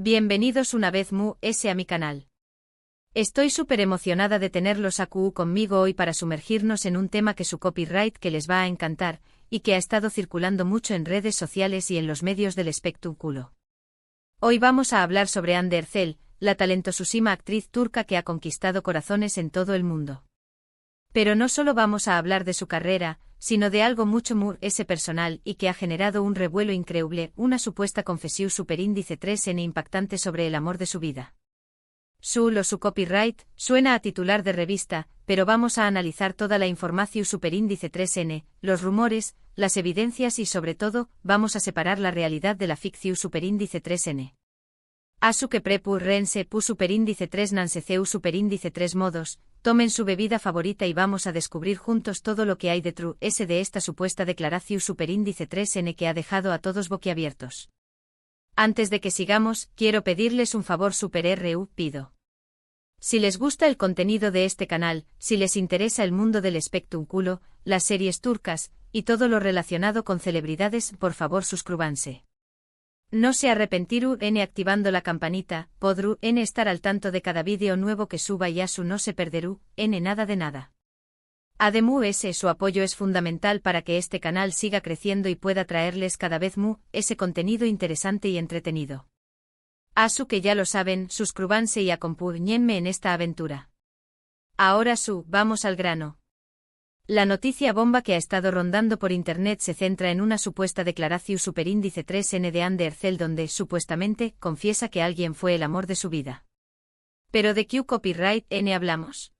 Bienvenidos una vez más a mi canal. Estoy súper emocionada de tenerlos aquí conmigo hoy para sumergirnos en un tema que su copyright que les va a encantar, y que ha estado circulando mucho en redes sociales y en los medios del espectáculo. Hoy vamos a hablar sobre Hande Erçel, la talentosísima actriz turca que ha conquistado corazones en todo el mundo. Pero no solo vamos a hablar de su carrera, sino de algo mucho más personal y que ha generado un revuelo increíble, una supuesta confesión superíndice 3N impactante sobre el amor de su vida. Su copyright suena a titular de revista, pero vamos a analizar toda la información superíndice 3N, los rumores, las evidencias y sobre todo, vamos a separar la realidad de la ficción superíndice 3N. Asu que prepur rense pu superíndice 3 nanseceu superíndice 3 modos, tomen su bebida favorita y vamos a descubrir juntos todo lo que hay detrás de esta supuesta declaración superíndice 3N que ha dejado a todos boquiabiertos. Antes de que sigamos, quiero pedirles un favor pido. Si les gusta el contenido de este canal, si les interesa el mundo del espectáculo, las series turcas, y todo lo relacionado con celebridades, por favor suscríbanse. No se arrepentiru activando la campanita, podru estar al tanto de cada vídeo nuevo que suba y asu no se perderú nada de nada. Además su apoyo es fundamental para que este canal siga creciendo y pueda traerles cada vez ese contenido interesante y entretenido. Asu que ya lo saben, suscríbanse y acompáñenme en esta aventura. Ahora vamos al grano. La noticia bomba que ha estado rondando por internet se centra en una supuesta declaración superíndice 3N de Hande Erçel donde, supuestamente, confiesa que alguien fue el amor de su vida. ¿Pero de qué copyright N hablamos?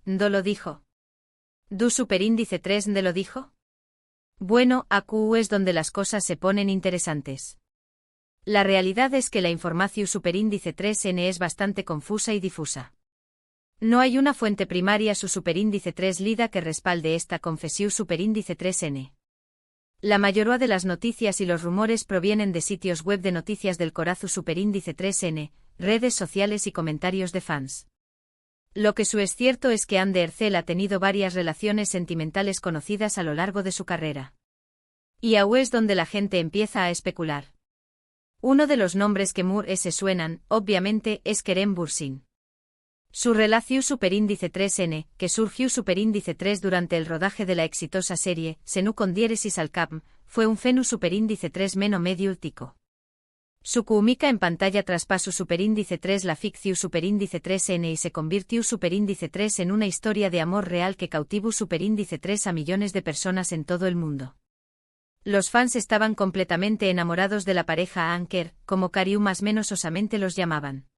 ¿No lo dijo? ¿Du superíndice 3 de lo dijo? Bueno, AQ es donde las cosas se ponen interesantes. La realidad es que la información superíndice 3N es bastante confusa y difusa. No hay una fuente primaria su superíndice 3 lida que respalde esta confesión superíndice 3N. La mayoría de las noticias y los rumores provienen de sitios web de noticias del corazu superíndice 3N, redes sociales y comentarios de fans. Lo que es cierto es que Hande Erçel ha tenido varias relaciones sentimentales conocidas a lo largo de su carrera. Y ahí es donde la gente empieza a especular. Uno de los nombres que se suenan, obviamente, es Kerem Bürsin. Su relación superíndice 3N, que surgió superíndice 3 durante el rodaje de la exitosa serie, Senu con diéresis al cap, fue un fenu superíndice 3 meno medio últico. Su química en pantalla traspasó superíndice 3 la ficción superíndice 3N y se convirtió superíndice 3 en una historia de amor real que cautivó superíndice 3 a millones de personas en todo el mundo. Los fans estaban completamente enamorados de la pareja Anker, como Kariu más menos osamente los llamaban.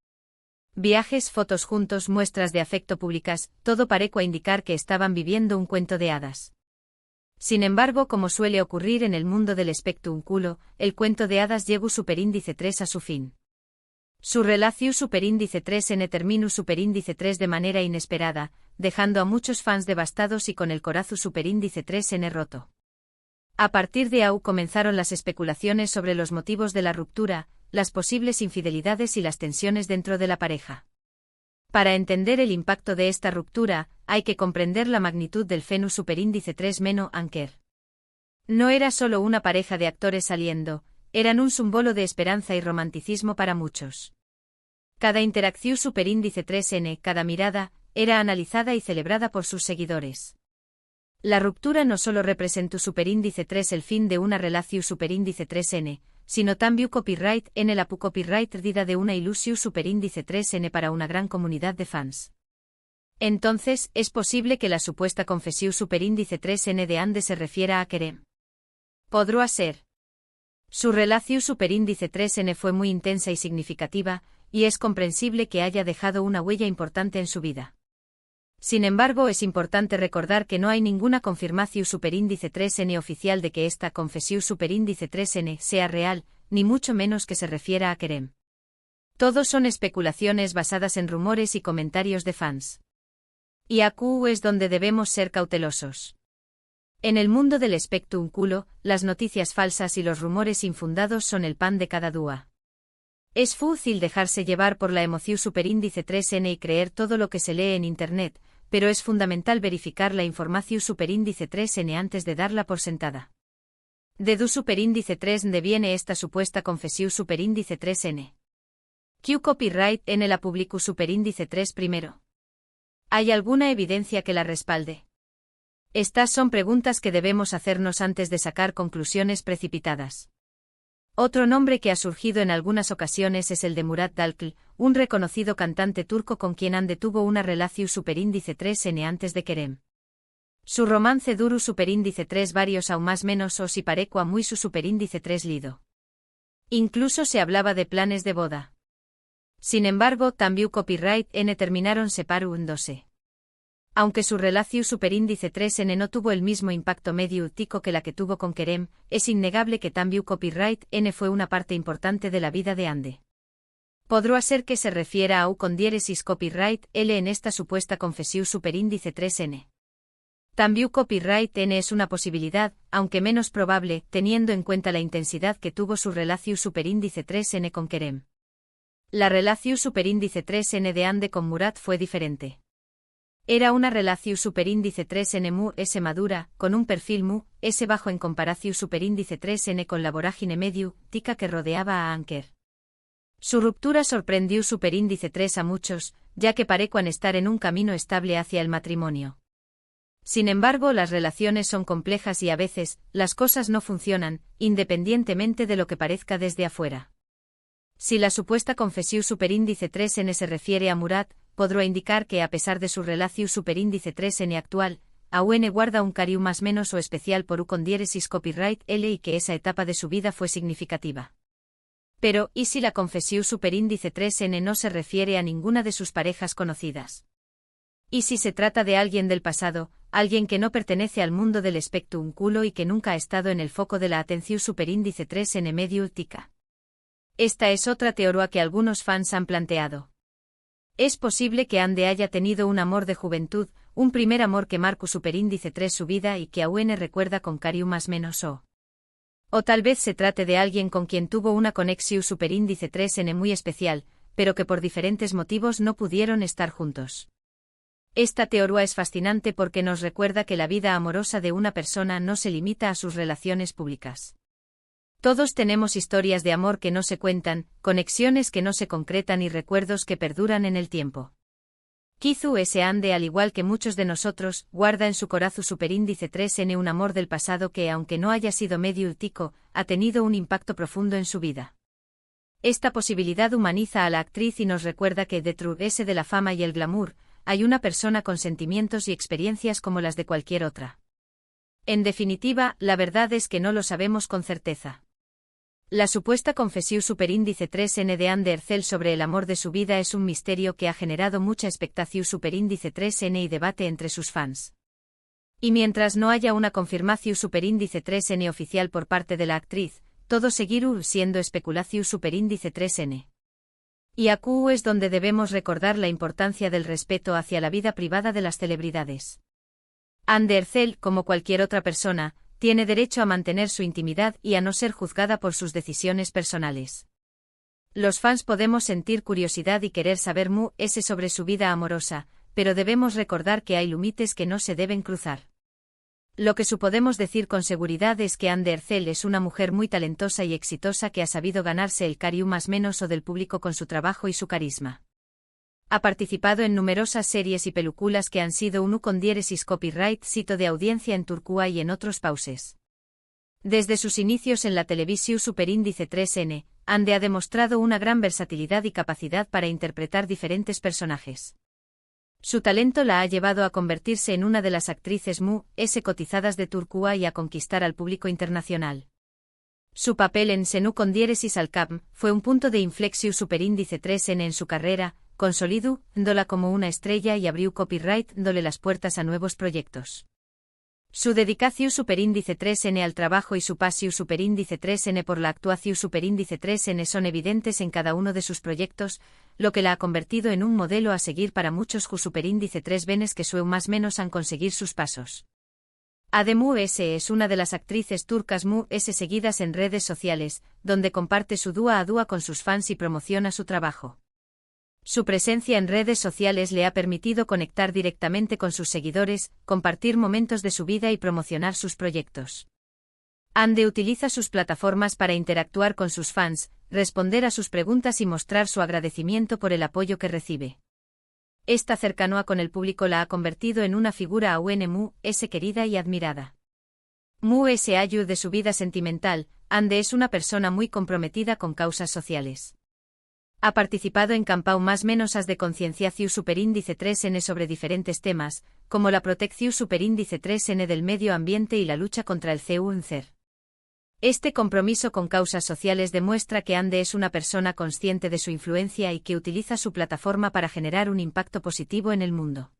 Viajes, fotos juntos, muestras de afecto públicas, todo parecía indicar que estaban viviendo un cuento de hadas. Sin embargo, como suele ocurrir en el mundo del espectáculo, el cuento de hadas llegó superíndice 3 a su fin. Su relación superíndice 3N terminó superíndice 3 de manera inesperada, dejando a muchos fans devastados y con el corazu superíndice 3N roto. A partir de ahí comenzaron las especulaciones sobre los motivos de la ruptura, las posibles infidelidades y las tensiones dentro de la pareja. Para entender el impacto de esta ruptura, hay que comprender la magnitud del fenu superíndice 3 meno Anker. No era solo una pareja de actores saliendo, eran un símbolo de esperanza y romanticismo para muchos. Cada interacción superíndice 3N, cada mirada, era analizada y celebrada por sus seguidores. La ruptura no solo representó superíndice 3 el fin de una relación superíndice 3N, sino también copyright en el apu copyright dida de una ilusión superíndice 3N para una gran comunidad de fans. Entonces, ¿es posible que la supuesta confesión superíndice 3N de Hande se refiera a Kerem? Podría ser. Su relación superíndice 3N fue muy intensa y significativa, y es comprensible que haya dejado una huella importante en su vida. Sin embargo, es importante recordar que no hay ninguna confirmación superíndice 3N oficial de que esta confesión superíndice 3N sea real, ni mucho menos que se refiera a Kerem. Todos son especulaciones basadas en rumores y comentarios de fans. Y aquí es donde debemos ser cautelosos. En el mundo del espectáculo, las noticias falsas y los rumores infundados son el pan de cada día. Es fácil dejarse llevar por la emoción superíndice 3N y creer todo lo que se lee en Internet, pero es fundamental verificar la información superíndice 3N antes de darla por sentada. De du superíndice 3 de viene esta supuesta confesión superíndice 3n. Q copyright n la publicu superíndice 3 primero. ¿Hay alguna evidencia que la respalde? Estas son preguntas que debemos hacernos antes de sacar conclusiones precipitadas. Otro nombre que ha surgido en algunas ocasiones es el de Murat Dalkl, un reconocido cantante turco con quien Hande tuvo una relación superíndice 3n antes de Kerem. Su romance duru superíndice 3 varios aún más menos o si parecu a muy su superíndice 3 lido. Incluso se hablaba de planes de boda. Sin embargo, también copyright n terminaron separándose. Aunque su relación superíndice 3n no tuvo el mismo impacto mediático que la que tuvo con Kerem, es innegable que también copyright n fue una parte importante de la vida de Hande. Podrá ser que se refiera a u con diéresis copyright l en esta supuesta confesión superíndice 3n. También copyright n es una posibilidad, aunque menos probable, teniendo en cuenta la intensidad que tuvo su relación superíndice 3n con Kerem. La relación superíndice 3n de Hande con Murat fue diferente. Era una relación superíndice 3n mu s madura, con un perfil mu s bajo en comparación superíndice 3n con la vorágine mediática que rodeaba a Anker. Su ruptura sorprendió superíndice 3 a muchos, ya que parecían estar en un camino estable hacia el matrimonio. Sin embargo, las relaciones son complejas y a veces, las cosas no funcionan, independientemente de lo que parezca desde afuera. Si la supuesta confesión superíndice 3n se refiere a Murat, podrá indicar que a pesar de su relación superíndice 3n actual, aún guarda un cariño más menos o especial por u con diéresis copyright l y que esa etapa de su vida fue significativa. Pero, ¿y si la confesión superíndice 3n no se refiere a ninguna de sus parejas conocidas? ¿Y si se trata de alguien del pasado, alguien que no pertenece al mundo del espectrum culo y que nunca ha estado en el foco de la atención superíndice 3n mediática? Esta es otra teoría que algunos fans han planteado. Es posible que Hande haya tenido un amor de juventud, un primer amor que marcó superíndice 3 su vida y que aún recuerda con cariño más menos o tal vez se trate de alguien con quien tuvo una conexión superíndice 3n muy especial, pero que por diferentes motivos no pudieron estar juntos. Esta teoría es fascinante porque nos recuerda que la vida amorosa de una persona no se limita a sus relaciones públicas. Todos tenemos historias de amor que no se cuentan, conexiones que no se concretan y recuerdos que perduran en el tiempo. Quizá ese Hande, al igual que muchos de nosotros, guarda en su corazón superíndice 3n un amor del pasado que, aunque no haya sido mediático, ha tenido un impacto profundo en su vida. Esta posibilidad humaniza a la actriz y nos recuerda que detrás de la fama y el glamour, hay una persona con sentimientos y experiencias como las de cualquier otra. En definitiva, la verdad es que no lo sabemos con certeza. La supuesta confesión superíndice 3n de Hande Erçel sobre el amor de su vida es un misterio que ha generado mucha expectación superíndice 3n y debate entre sus fans. Y mientras no haya una confirmación superíndice 3n oficial por parte de la actriz, todo seguirá siendo especulación superíndice 3n. Y aquí es donde debemos recordar la importancia del respeto hacia la vida privada de las celebridades. Hande Erçel, como cualquier otra persona, tiene derecho a mantener su intimidad y a no ser juzgada por sus decisiones personales. Los fans podemos sentir curiosidad y querer saber sobre su vida amorosa, pero debemos recordar que hay límites que no se deben cruzar. Lo que podemos decir con seguridad es que Hande Erçel es una mujer muy talentosa y exitosa que ha sabido ganarse el cariño más menos o del público con su trabajo y su carisma. Ha participado en numerosas series y películas que han sido un con diéresis copyright sito de audiencia en Turquía y en otros países. Desde sus inicios en la televisión superíndice 3n, Hande ha demostrado una gran versatilidad y capacidad para interpretar diferentes personajes. Su talento la ha llevado a convertirse en una de las actrices cotizadas de Turquía y a conquistar al público internacional. Su papel en Senú con diéresis al Cap fue un punto de inflexión superíndice 3n en su carrera, consolidándola como una estrella y abrió copyright dándole las puertas a nuevos proyectos. Su dedicación superíndice 3n al trabajo y su pasión superíndice 3n por la actuación superíndice 3n son evidentes en cada uno de sus proyectos, lo que la ha convertido en un modelo a seguir para muchos superíndice 3 venes que más menos han conseguir sus pasos. Hande es una de las actrices turcas seguidas en redes sociales, donde comparte su dúa a dúa con sus fans y promociona su trabajo. Su presencia en redes sociales le ha permitido conectar directamente con sus seguidores, compartir momentos de su vida y promocionar sus proyectos. Ande utiliza sus plataformas para interactuar con sus fans, responder a sus preguntas y mostrar su agradecimiento por el apoyo que recibe. Esta cercanía con el público la ha convertido en una figura aún muy querida y admirada. Muy ayuda de su vida sentimental, Ande es una persona muy comprometida con causas sociales. Ha participado en campañas más menos de concienciación superíndice 3N sobre diferentes temas, como la protección superíndice 3N del medio ambiente y la lucha contra el cáncer. Este compromiso con causas sociales demuestra que Ande es una persona consciente de su influencia y que utiliza su plataforma para generar un impacto positivo en el mundo.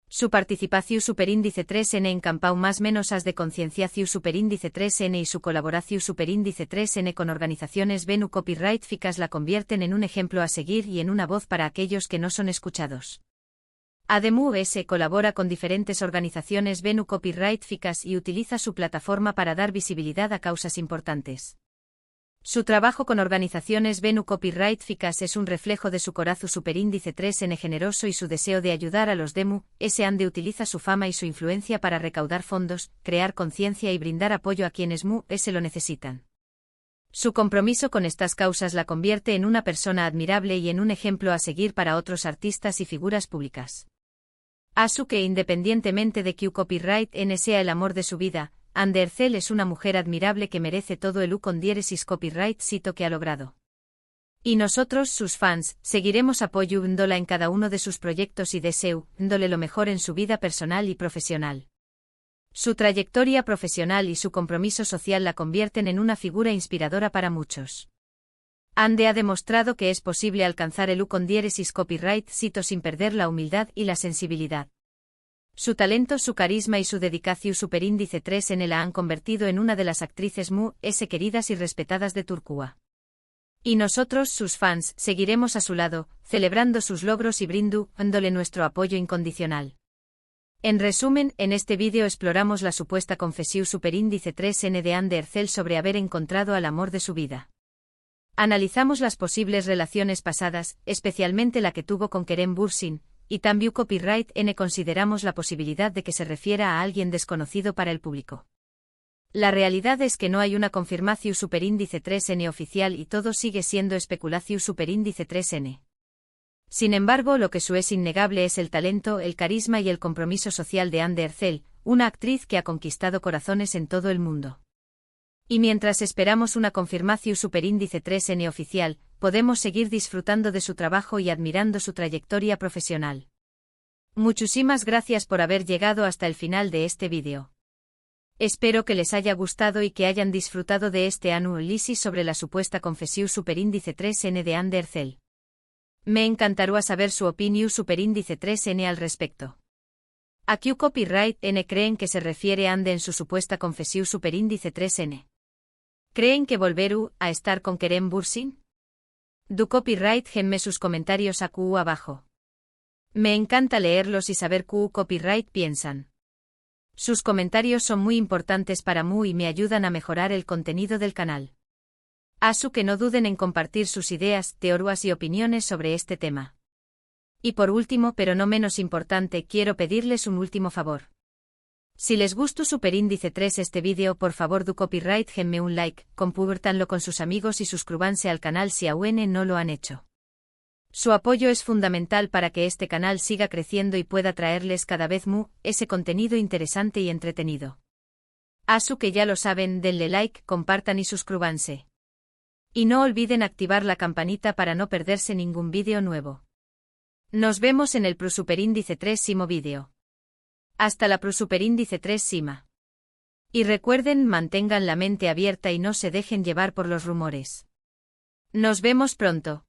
Su participación superíndice 3N en campañas más menos de concienciación superíndice 3N y su colaboración superíndice 3N con organizaciones Venu Copyright Ficas la convierten en un ejemplo a seguir y en una voz para aquellos que no son escuchados. Además, colabora con diferentes organizaciones Venu Copyright Ficas y utiliza su plataforma para dar visibilidad a causas importantes. Su trabajo con organizaciones Venu Copyright Ficas es un reflejo de su corazón superíndice 3N generoso y su deseo de ayudar a los demu. Ande utiliza su fama y su influencia para recaudar fondos, crear conciencia y brindar apoyo a quienes lo necesitan. Su compromiso con estas causas la convierte en una persona admirable y en un ejemplo a seguir para otros artistas y figuras públicas. Asu que independientemente de que copyright N sea el amor de su vida, Ande Ercel es una mujer admirable que merece todo el con diéresis copyright sito que ha logrado. Y nosotros, sus fans, seguiremos apoyándola en cada uno de sus proyectos y deseándole lo mejor en su vida personal y profesional. Su trayectoria profesional y su compromiso social la convierten en una figura inspiradora para muchos. Ande ha demostrado que es posible alcanzar el con diéresis copyright sito sin perder la humildad y la sensibilidad. Su talento, su carisma y su dedicación superíndice 3N la han convertido en una de las actrices queridas y respetadas de Turquía. Y nosotros, sus fans, seguiremos a su lado, celebrando sus logros y brindándole nuestro apoyo incondicional. En resumen, en este vídeo exploramos la supuesta confesión superíndice 3N de Ande Ercel sobre haber encontrado al amor de su vida. Analizamos las posibles relaciones pasadas, especialmente la que tuvo con Kerem Bürsin, y también copyright N consideramos la posibilidad de que se refiera a alguien desconocido para el público. La realidad es que no hay una confirmación superíndice 3N oficial y todo sigue siendo especulación superíndice 3N. Sin embargo, lo que es innegable es el talento, el carisma y el compromiso social de Ande Ercel, una actriz que ha conquistado corazones en todo el mundo. Y mientras esperamos una confirmación superíndice 3N oficial, podemos seguir disfrutando de su trabajo y admirando su trayectoria profesional. Muchísimas gracias por haber llegado hasta el final de este vídeo. Espero que les haya gustado y que hayan disfrutado de este análisis sobre la supuesta confesión superíndice 3N de Ande Ercel. Me encantaría saber su opinión superíndice 3N al respecto. ¿A qué copyright N creen que se refiere Ande en su supuesta confesión superíndice 3N? ¿Creen que volverá a estar con Kerem Bürsin? Du copyright genme sus comentarios abajo. Me encanta leerlos y saber qué copyright piensan. Sus comentarios son muy importantes para mí y me ayudan a mejorar el contenido del canal. Asu que no duden en compartir sus ideas, teorías y opiniones sobre este tema. Y por último, pero no menos importante, quiero pedirles un último favor. Si les gustó superíndice 3 este vídeo, por favor du copyright genme un like, compártanlo con sus amigos y suscríbanse al canal si aún no lo han hecho. Su apoyo es fundamental para que este canal siga creciendo y pueda traerles cada vez ese contenido interesante y entretenido. Asu que ya lo saben, denle like, compartan y suscríbanse. Y no olviden activar la campanita para no perderse ningún vídeo nuevo. Nos vemos en el superíndice 3 vídeo. Hasta la superíndice 3 Y recuerden, mantengan la mente abierta y no se dejen llevar por los rumores. Nos vemos pronto.